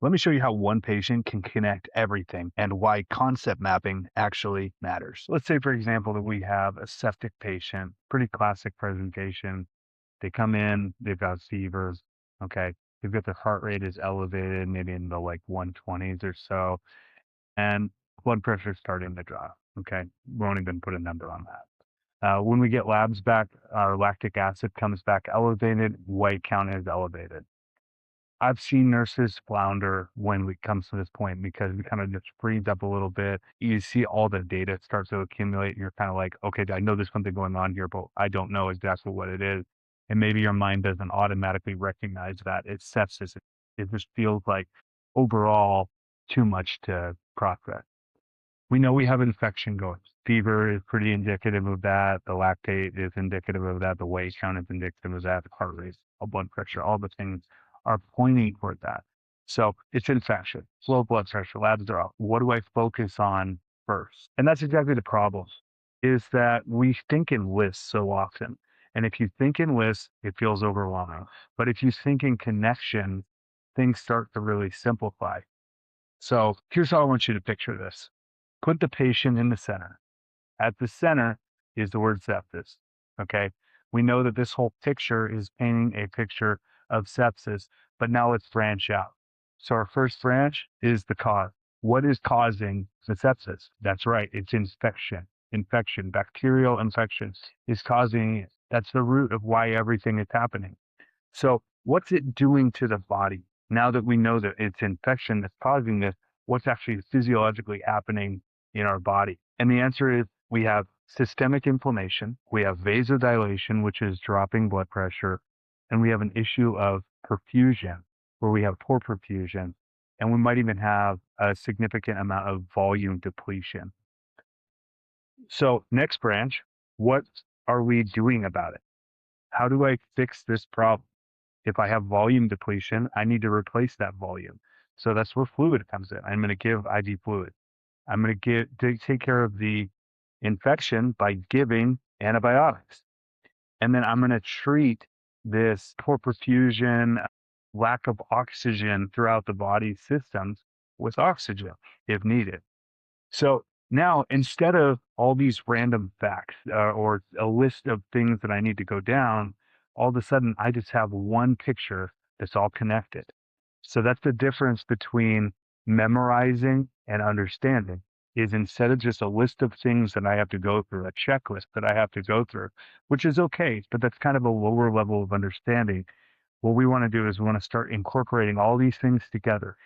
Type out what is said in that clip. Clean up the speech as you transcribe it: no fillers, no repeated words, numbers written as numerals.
Let me show you how one patient can connect everything and why concept mapping actually matters. Let's say, for example, that we have a septic patient, pretty classic presentation. They come in, they've got fevers. Okay. They've got their heart rate is elevated, maybe in the like 120s or so, and blood pressure is starting to drop. Okay. Won't even put a number on that. When we get labs back, our lactic acid comes back elevated, white count is elevated. I've seen nurses flounder when it comes to this point because we kind of just freeze up a little bit. You see all the data starts to accumulate, and you're kind of like, okay, I know there's something going on here, but I don't know exactly what it is. And maybe your mind doesn't automatically recognize that it's sepsis. It just feels like overall too much to process. We know we have infection going. Fever is pretty indicative of that. The lactate is indicative of that. The weight count is indicative of that. The heart rate, blood pressure, all the things are pointing toward that. So it's infection, low blood pressure, labs are off. What do I focus on first? And that's exactly the problem is that we think in lists so often. And if you think in lists, it feels overwhelming. But if you think in connection, things start to really simplify. So here's how I want you to picture this. Put the patient in the center. At the center is the word sepsis. Okay. We know that this whole picture is painting a picture of sepsis, but now let's branch out. So our first branch is the cause. What is causing the sepsis? That's right. It's infection. Infection, bacterial infection is causing it. That's the root of why everything is happening. So what's it doing to the body? Now that we know that it's infection that's causing this, what's actually physiologically happening in our body? And the answer is we have systemic inflammation, we have vasodilation, which is dropping blood pressure, and we have an issue of perfusion, where we have poor perfusion, and we might even have a significant amount of volume depletion. So, next branch, what are we doing about it? How do I fix this problem? If I have volume depletion, I need to replace that volume. So that's where fluid comes in. I'm going to give IV fluid. I'm going to take care of the infection by giving antibiotics. And then I'm going to treat this poor perfusion, lack of oxygen throughout the body systems with oxygen if needed. So now, instead of all these random facts or a list of things that I need to go down, all of a sudden I just have one picture that's all connected. So that's the difference between memorizing and understanding is instead of just a list of things that I have to go through, a checklist that I have to go through, which is okay, but that's kind of a lower level of understanding. What we want to do is we want to start incorporating all these things together